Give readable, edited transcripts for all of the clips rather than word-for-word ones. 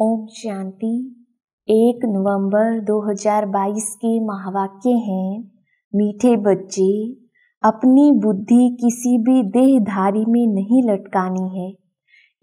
ओम शांति। 1 नवंबर 2022 के महावाक्य हैं, मीठे बच्चे, अपनी बुद्धि किसी भी देहधारी में नहीं लटकानी है।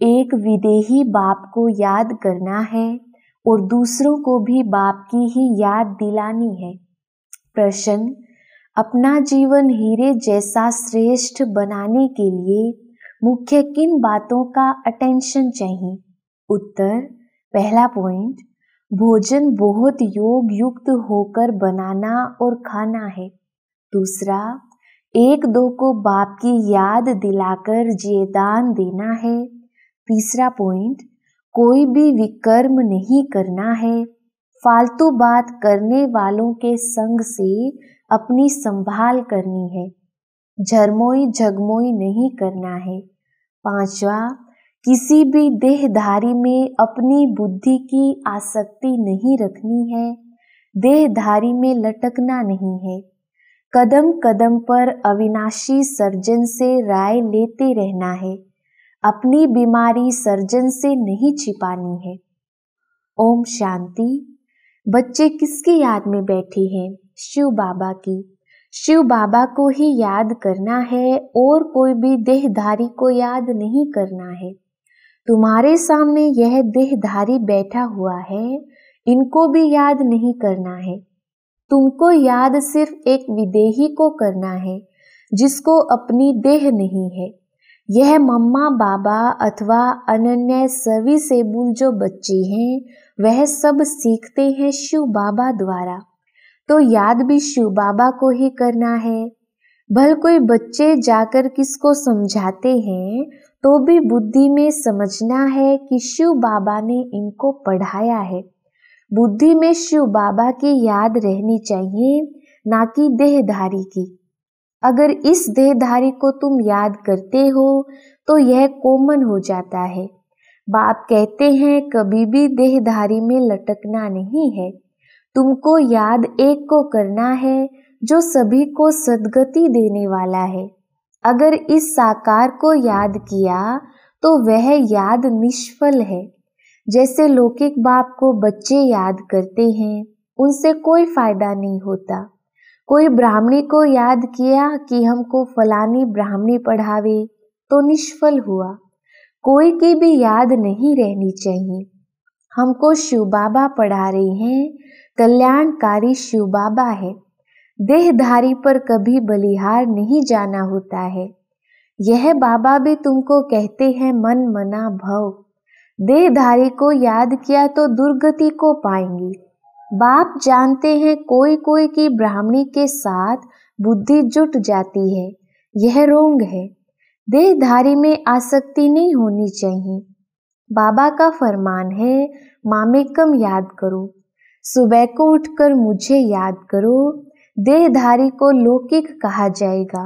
एक विदेही बाप को याद करना है और दूसरों को भी बाप की ही याद दिलानी है। प्रश्न: अपना जीवन हीरे जैसा श्रेष्ठ बनाने के लिए मुख्य किन बातों का अटेंशन चाहिए? उत्तर: पहला पॉइंट, भोजन बहुत योग युक्त होकर बनाना और खाना है। दूसरा, एक दो को बाप की याद दिलाकर दान देना है। तीसरा पॉइंट, कोई भी विकर्म नहीं करना है। फालतू बात करने वालों के संग से अपनी संभाल करनी है। झरमोई झगमोई नहीं करना है। पांचवा, किसी भी देहधारी में अपनी बुद्धि की आसक्ति नहीं रखनी है। देहधारी में लटकना नहीं है। कदम कदम पर अविनाशी सर्जन से राय लेते रहना है। अपनी बीमारी सर्जन से नहीं छिपानी है। ओम शांति। बच्चे किसकी याद में बैठे हैं? शिव बाबा की। शिव बाबा को ही याद करना है और कोई भी देहधारी को याद नहीं करना है। तुम्हारे सामने यह देहधारी बैठा हुआ है, इनको भी याद नहीं करना है। तुमको याद सिर्फ एक विदेही को करना है जिसको अपनी देह नहीं है। यह मम्मा बाबा अथवा अनन्य सर्विसेबल जो बच्चे हैं वह सब सीखते हैं शिव बाबा द्वारा, तो याद भी शिव बाबा को ही करना है। भल कोई बच्चे जाकर किसको समझाते हैं तो भी बुद्धि में समझना है कि शिव बाबा ने इनको पढ़ाया है। बुद्धि में शिव बाबा की याद रहनी चाहिए, ना कि देहधारी की। अगर इस देहधारी को तुम याद करते हो तो यह कॉमन हो जाता है। बाप कहते हैं कभी भी देहधारी में लटकना नहीं है। तुमको याद एक को करना है जो सभी को सद्गति देने वाला है। अगर इस साकार को याद किया तो वह याद निष्फल है। जैसे लौकिक बाप को बच्चे याद करते हैं, उनसे कोई फायदा नहीं होता। कोई ब्राह्मणी को याद किया कि हमको फलानी ब्राह्मणी पढ़ावे तो निष्फल हुआ। कोई की भी याद नहीं रहनी चाहिए। हमको शिव बाबा पढ़ा रहे हैं, कल्याणकारी शिव बाबा है। देहधारी पर कभी बलिहार नहीं जाना होता है। यह बाबा भी तुमको कहते हैं मन मना भव। देहधारी को याद किया तो दुर्गति को पाएंगी। बाप जानते हैं कोई कोई की ब्राह्मणी के साथ बुद्धि जुट जाती है, यह रोंग है। देहधारी में आसक्ति नहीं होनी चाहिए। बाबा का फरमान है, मामेकम याद करो। सुबह को उठकर मुझे याद करो। देहधारी को लौकिक कहा जाएगा,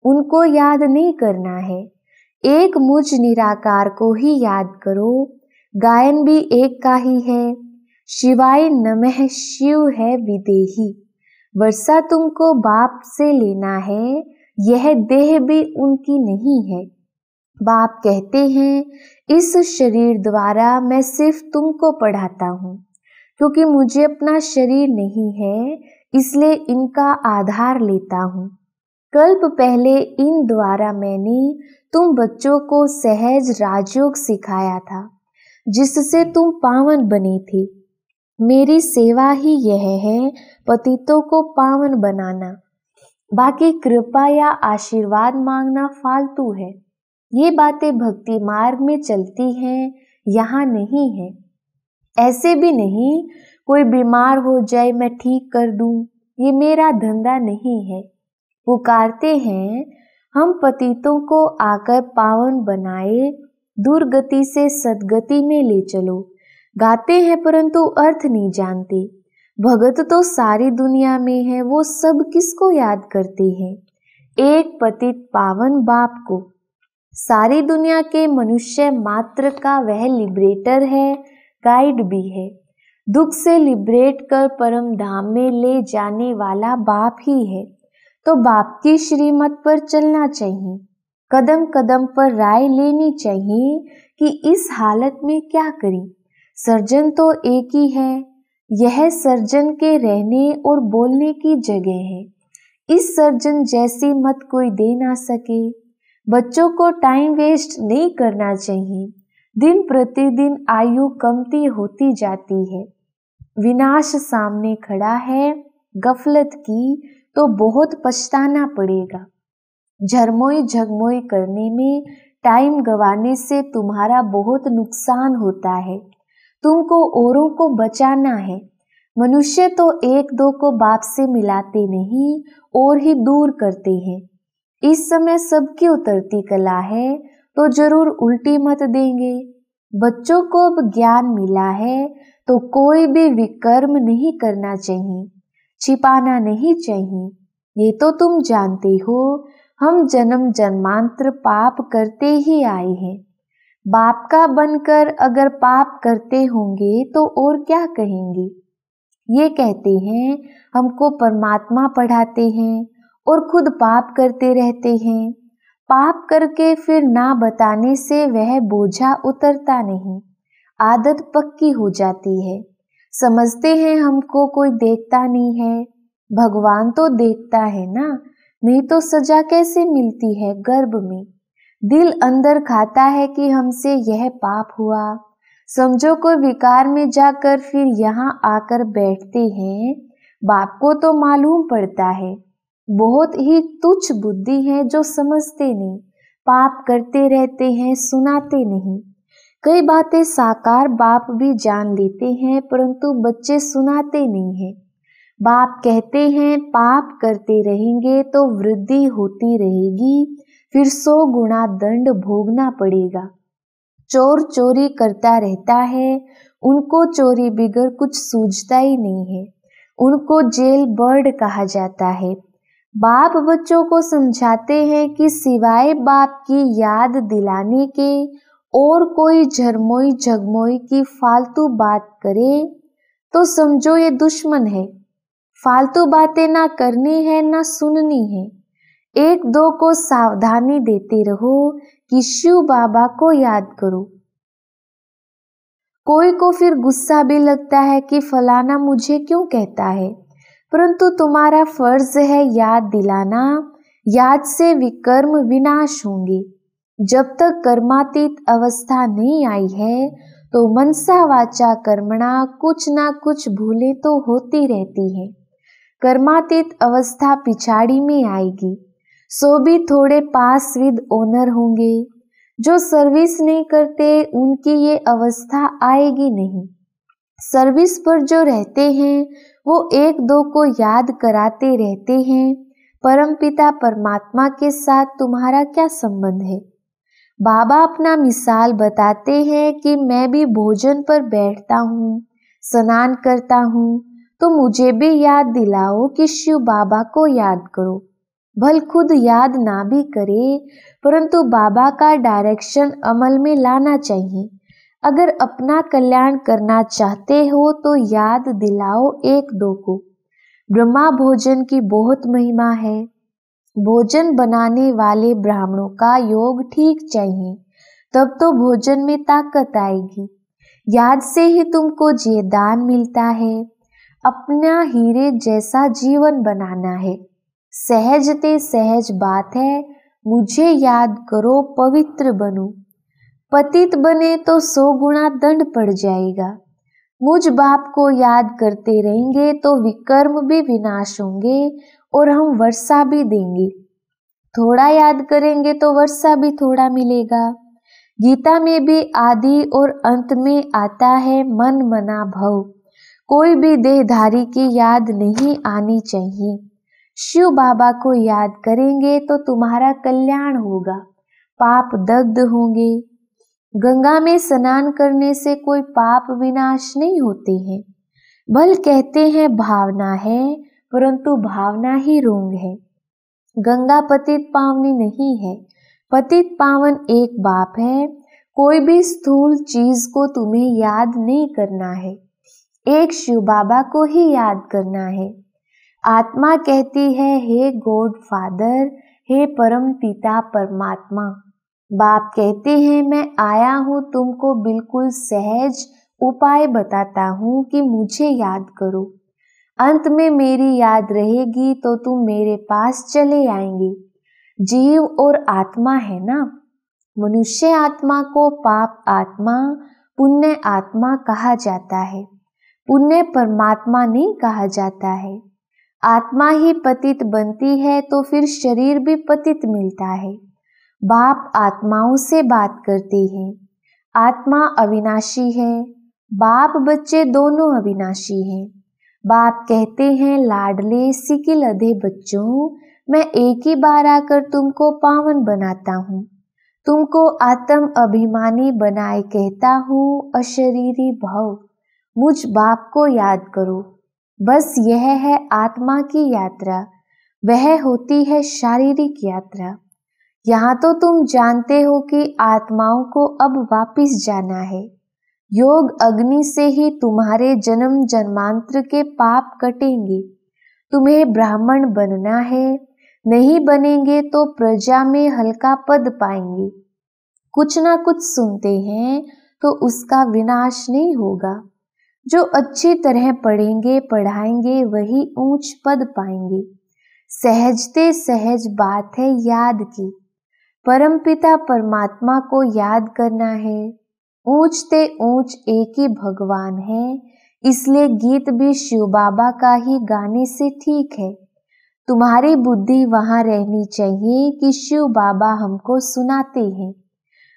उनको याद नहीं करना है। एक मुझ निराकार को ही याद करो। गायन भी एक का ही है, शिवाय नमः शिव है विदेही। वर्षा तुमको बाप से लेना है, यह देह भी उनकी नहीं है। बाप कहते हैं इस शरीर द्वारा मैं सिर्फ तुमको पढ़ाता हूँ, क्योंकि मुझे अपना शरीर नहीं है इसलिए इनका आधार लेता हूँ। कल्प पहले इन द्वारा मैंने तुम बच्चों को सहज राजयोग सिखाया था, जिससे तुम पावन बने थे। मेरी सेवा ही यह है, पतितों को पावन बनाना। बाकी कृपा या आशीर्वाद मांगना फालतू है। ये बातें भक्ति मार्ग में चलती हैं, यहाँ नहीं है। ऐसे भी नहीं कोई बीमार हो जाए मैं ठीक कर दूं, ये मेरा धंधा नहीं है। पुकारते हैं हम पतितों को आकर पावन बनाए, दुर्गति से सद्गति में ले चलो। गाते हैं परंतु अर्थ नहीं जानते। भगत तो सारी दुनिया में है, वो सब किसको याद करते हैं? एक पतित पावन बाप को। सारी दुनिया के मनुष्य मात्र का वह लिबरेटर है, गाइड भी है। दुख से लिबरेट कर परम धाम में ले जाने वाला बाप ही है, तो बाप की श्रीमत पर चलना चाहिए। कदम कदम पर राय लेनी चाहिए कि इस हालत में क्या करें। सर्जन तो एक ही है। यह सर्जन के रहने और बोलने की जगह है। इस सर्जन जैसी मत कोई दे ना सके। बच्चों को टाइम वेस्ट नहीं करना चाहिए। दिन प्रतिदिन आयु कमती होती जाती है। विनाश सामने खड़ा है। गफलत की तो बहुत पछताना पड़ेगा। झरमोई झगमोई करने में टाइम गंवाने से तुम्हारा बहुत नुकसान होता है। तुमको औरों को बचाना है। मनुष्य तो एक दो को बाप से मिलाते नहीं और ही दूर करते हैं। इस समय सबकी उतरती कला है तो जरूर उल्टी मत देंगे। बच्चों को अब ज्ञान मिला है तो कोई भी विकर्म नहीं करना चाहिए, छिपाना नहीं चाहिए। ये तो तुम जानते हो, हम जन्म जन्मांतर पाप करते ही आए हैं। बाप का बनकर अगर पाप करते होंगे तो और क्या कहेंगे। ये कहते हैं हमको परमात्मा पढ़ाते हैं और खुद पाप करते रहते हैं। पाप करके फिर ना बताने से वह बोझा उतरता नहीं, आदत पक्की हो जाती है। समझते हैं हमको कोई देखता नहीं है। भगवान तो देखता है ना, नहीं तो सजा कैसे मिलती है गर्भ में। दिल अंदर खाता है कि हमसे यह पाप हुआ। समझो कोई विकार में जाकर फिर यहाँ आकर बैठते हैं। बाप को तो मालूम पड़ता है। बहुत ही तुच्छ बुद्धि है जो समझते नहीं, पाप करते रहते हैं, सुनाते नहीं। कई बातें साकार बाप भी जान लेते हैं परंतु बच्चे सुनाते नहीं हैं। बाप कहते हैं पाप करते रहेंगे तो वृद्धि होती रहेगी, फिर 100 गुना दंड भोगना पड़ेगा। चोर चोरी करता रहता है, उनको चोरी बिगर कुछ सूझता ही नहीं है। उनको जेल बर्ड कहा जाता है। बाप बच्चों को समझाते हैं कि सिवाय बाप की याद दिलाने के और कोई झरमोई झगमोई की फालतू बात करे तो समझो ये दुश्मन है। फालतू बातें ना करनी है ना सुननी है। एक दो को सावधानी देते रहो कि शिव बाबा को याद करो। कोई को फिर गुस्सा भी लगता है कि फलाना मुझे क्यों कहता है, परंतु तुम्हारा फर्ज है याद दिलाना। याद से विकर्म विनाश होंगे। जब तक कर्मातीत अवस्था नहीं आई है तो मनसा वाचा कर्मणा कुछ ना कुछ भूलें तो होती रहती है। कर्मातीत अवस्था पिछाड़ी में आएगी। सो भी थोड़े पास विद ओनर होंगे। जो सर्विस नहीं करते उनकी ये अवस्था आएगी नहीं। सर्विस पर जो रहते हैं वो एक दो को याद कराते रहते हैं। परमपिता परमात्मा के साथ तुम्हारा क्या संबंध है। बाबा अपना मिसाल बताते हैं कि मैं भी भोजन पर बैठता हूँ, स्नान करता हूँ, तो मुझे भी याद दिलाओ कि शिव बाबा को याद करो। भल खुद याद ना भी करे परंतु बाबा का डायरेक्शन अमल में लाना चाहिए। अगर अपना कल्याण करना चाहते हो तो याद दिलाओ एक दो को। ब्रह्मा भोजन की बहुत महिमा है। भोजन बनाने वाले ब्राह्मणों का योग ठीक चाहिए, तब तो भोजन में ताकत आएगी। याद से ही तुमको जीदान मिलता है। अपना हीरे जैसा जीवन बनाना है। सहजते सहज बात है, मुझे याद करो पवित्र बनो। पतित बने तो 100 गुना दंड पड़ जाएगा। मुझ बाप को याद करते रहेंगे तो विकर्म भी विनाश होंगे और हम वर्षा भी देंगे। थोड़ा याद करेंगे तो वर्षा भी थोड़ा मिलेगा। गीता में भी आदि और अंत में आता है मन मना भव। कोई भी देहधारी की याद नहीं आनी चाहिए। शिव बाबा को याद करेंगे तो तुम्हारा कल्याण होगा, पाप दग्ध होंगे। गंगा में स्नान करने से कोई पाप विनाश नहीं होते हैं। भल कहते हैं भावना है परंतु भावना ही रोंग है। गंगा पतित पावनी नहीं है। पतित पावन एक बाप है। कोई भी स्थूल चीज को तुम्हें याद नहीं करना है, एक शिव बाबा को ही याद करना है। आत्मा कहती है हे गॉड फादर, हे परम पिता परमात्मा। बाप कहते हैं मैं आया हूँ तुमको बिल्कुल सहज उपाय बताता हूँ कि मुझे याद करो। अंत में मेरी याद रहेगी तो तुम मेरे पास चले आएंगे। जीव और आत्मा है ना। मनुष्य आत्मा को पाप आत्मा, पुण्य आत्मा कहा जाता है। पुण्य परमात्मा नहीं कहा जाता है। आत्मा ही पतित बनती है तो फिर शरीर भी पतित मिलता है। बाप आत्माओं से बात करते हैं। आत्मा अविनाशी है, बाप बच्चे दोनों अविनाशी हैं। बाप कहते हैं, लाडले सिकिल अधे बच्चों, मैं एक ही बार आकर तुमको पावन बनाता हूँ। तुमको आत्म अभिमानी बनाए कहता हूँ, अशरीरी भव। मुझ बाप को याद करो। बस यह है आत्मा की यात्रा, वह होती है शारीरिक यात्रा। यहाँ तो तुम जानते हो कि आत्माओं को अब वापिस जाना है। योग अग्नि से ही तुम्हारे जन्म जन्मांतर के पाप कटेंगे। तुम्हें ब्राह्मण बनना है, नहीं बनेंगे तो प्रजा में हल्का पद पाएंगे। कुछ ना कुछ सुनते हैं तो उसका विनाश नहीं होगा। जो अच्छी तरह पढ़ेंगे पढ़ाएंगे वही ऊंच पद पाएंगे। सहजते सहज बात है याद की। परमपिता परमात्मा को याद करना है। ऊंचते ऊंच एक ही भगवान है, इसलिए गीत भी शिव बाबा का ही गाने से ठीक है। तुम्हारी बुद्धि वहां रहनी चाहिए कि शिव बाबा हमको सुनाते हैं।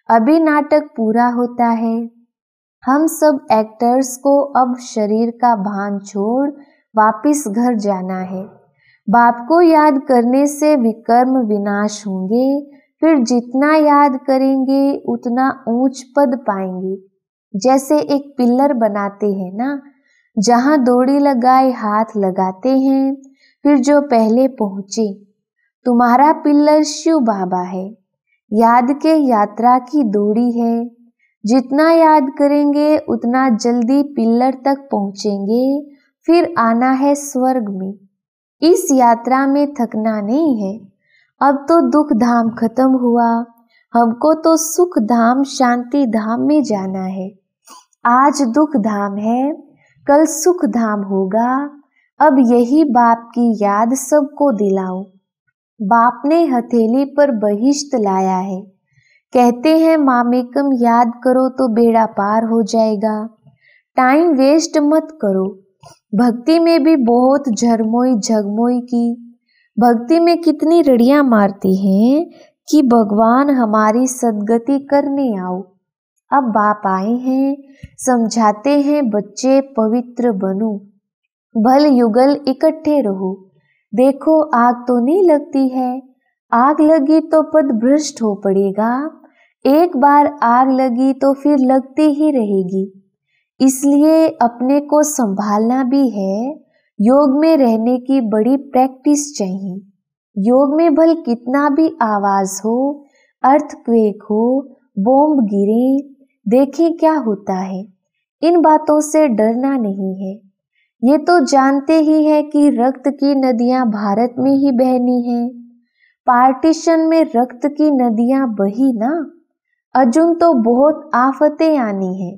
अभी नाटक पूरा होता है। हम सब एक्टर्स को अब शरीर का भान छोड़ वापिस घर जाना है। बाप को याद करने से विकर्म विनाश होंगे। फिर जितना याद करेंगे उतना ऊंच पद पाएंगे। जैसे एक पिल्लर बनाते हैं ना, जहां दौड़ी लगाए हाथ लगाते हैं, फिर जो पहले पहुंचे। तुम्हारा पिल्लर शिव बाबा है। याद के यात्रा की दौड़ी है। जितना याद करेंगे उतना जल्दी पिल्लर तक पहुंचेंगे। फिर आना है स्वर्ग में। इस यात्रा में थकना नहीं है। अब तो दुख धाम खत्म हुआ, हमको तो सुख धाम शांति धाम में जाना है। आज दुख धाम है, कल सुख धाम होगा। अब यही बाप की याद सबको दिलाओ। बाप ने हथेली पर बहिश्त लाया है। कहते हैं मामेकम याद करो तो बेड़ा पार हो जाएगा। टाइम वेस्ट मत करो। भक्ति में भी बहुत झरमोई झगमोई की। भक्ति में कितनी रड़ियां मारती हैं कि भगवान हमारी सद्गति करने आओ। अब बाप आए हैं, समझाते हैं बच्चे पवित्र बनो, भल युगल इकट्ठे रहो। देखो आग तो नहीं लगती है, आग लगी तो पद भ्रष्ट हो पड़ेगा। एक बार आग लगी तो फिर लगती ही रहेगी। इसलिए अपने को संभालना भी है। योग में रहने की बड़ी प्रैक्टिस चाहिए। योग में भल कितना भी आवाज हो, अर्थक्वेक हो, बॉम्ब गिरे, देखें क्या होता है। इन बातों से डरना नहीं है। ये तो जानते ही है कि रक्त की नदियां भारत में ही बहनी हैं। पार्टीशन में रक्त की नदियां बही ना, अर्जुन तो बहुत आफतें आनी है।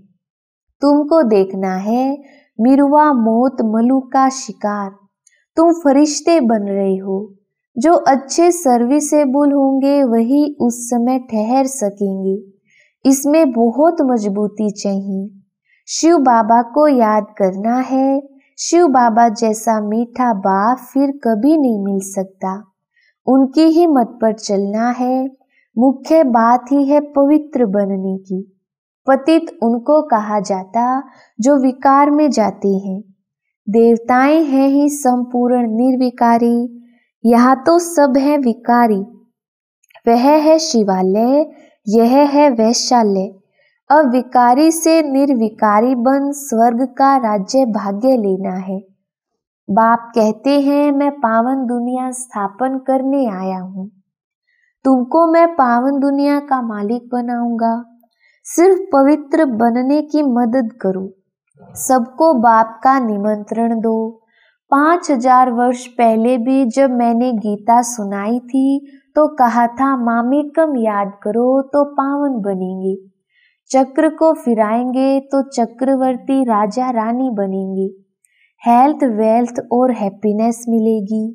तुमको देखना है मिरुआ मौत मलू का शिकार। तुम फरिश्ते बन रहे हो। जो अच्छे सर्विसेबल होंगे वही उस समय ठहर सकेंगे। इसमें बहुत मजबूती चाहिए। शिव बाबा को याद करना है। शिव बाबा जैसा मीठा बाप फिर कभी नहीं मिल सकता। उनकी ही मत पर चलना है। मुख्य बात ही है पवित्र बनने की। पतित उनको कहा जाता जो विकार में जाते हैं। देवताएं हैं ही संपूर्ण निर्विकारी। यहाँ तो सब है विकारी। वह है शिवालय, यह है वैश्यालय। अब विकारी से निर्विकारी बन स्वर्ग का राज्य भाग्य लेना है। बाप कहते हैं मैं पावन दुनिया स्थापन करने आया हूँ। तुमको मैं पावन दुनिया का मालिक बनाऊंगा। सिर्फ पवित्र बनने की मदद करो। सबको बाप का निमंत्रण दो। 5000 वर्ष पहले भी जब मैंने गीता सुनाई थी तो कहा था मामेकम याद करो तो पावन बनेंगे। चक्र को फिराएंगे तो चक्रवर्ती राजा रानी बनेंगे, हेल्थ वेल्थ और हैप्पीनेस मिलेगी।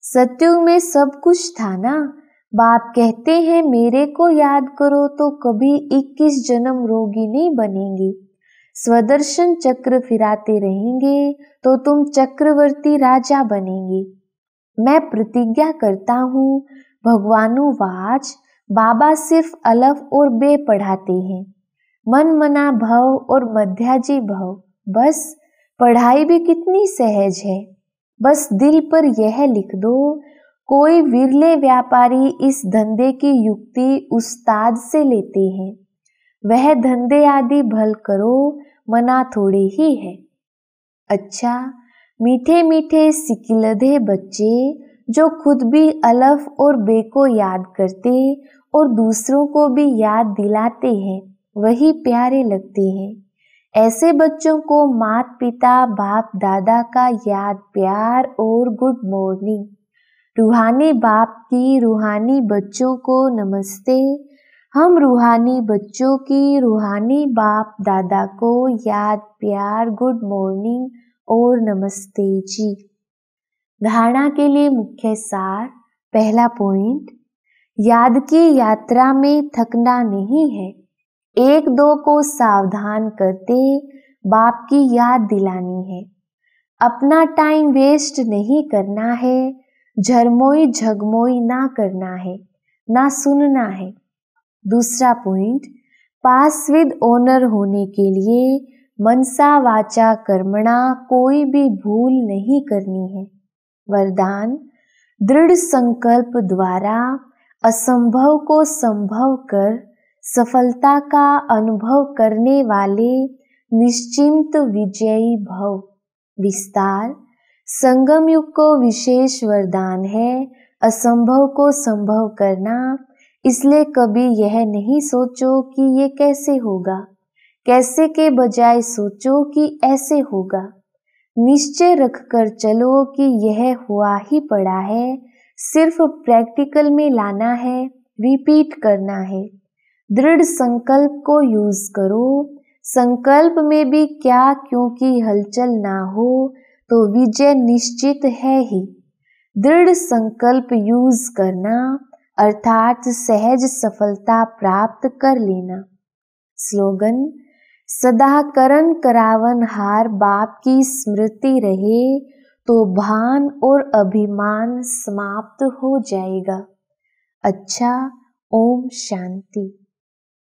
सत्युग में सब कुछ था ना। बाप कहते हैं मेरे को याद करो तो कभी 21 जन्म रोगी नहीं बनेंगे। स्वदर्शन चक्र फिराते रहेंगे तो तुम चक्रवर्ती राजा बनेंगे। मैं प्रतिज्ञा करता हूँ भगवानुवाच, बाबा सिर्फ अलफ और बे पढ़ाते हैं, मन मना भव और मध्याजी भव। बस पढ़ाई भी कितनी सहज है, बस दिल पर यह लिख दो। कोई विरले व्यापारी इस धंधे की युक्ति उस्ताद से लेते हैं, वह धंधे आदि भल करो, मना थोड़े ही है। अच्छा, मीठे मीठे सिकिलधे बच्चे जो खुद भी अलफ और बे को याद करते और दूसरों को भी याद दिलाते हैं, वही प्यारे लगते हैं। ऐसे बच्चों को माता पिता बाप दादा का याद प्यार और गुड मॉर्निंग। रूहानी बाप की रूहानी बच्चों को नमस्ते। हम रूहानी बच्चों की रूहानी बाप दादा को याद प्यार गुड मॉर्निंग और नमस्ते जी। धारणा के लिए मुख्य सार। पहला पॉइंट, याद की यात्रा में थकना नहीं है। एक दो को सावधान करते बाप की याद दिलानी है। अपना टाइम वेस्ट नहीं करना है, झरमोई झगमोई ना करना है, ना सुनना है। दूसरा पॉइंट, पास विद ऑनर होने के लिए मनसा वाचा कर्मणा कोई भी भूल नहीं करनी है। वरदान, दृढ़ संकल्प द्वारा असंभव को संभव कर सफलता का अनुभव करने वाले निश्चिंत विजयी भव। विस्तार, संगम युग को विशेष वरदान है असंभव को संभव करना। इसलिए कभी यह नहीं सोचो कि ये कैसे होगा, कैसे के बजाय सोचो कि ऐसे होगा। निश्चय रखकर चलो कि यह हुआ ही पड़ा है, सिर्फ प्रैक्टिकल में लाना है, रिपीट करना है। दृढ़ संकल्प को यूज करो। संकल्प में भी क्या, क्योंकि हलचल ना हो तो विजय निश्चित है ही। दृढ़ संकल्प यूज करना अर्थात सहज सफलता प्राप्त कर लेना। स्लोगन, सदा करन करावन हार बाप की स्मृति रहे तो भान और अभिमान समाप्त हो जाएगा। अच्छा, ओम शांति।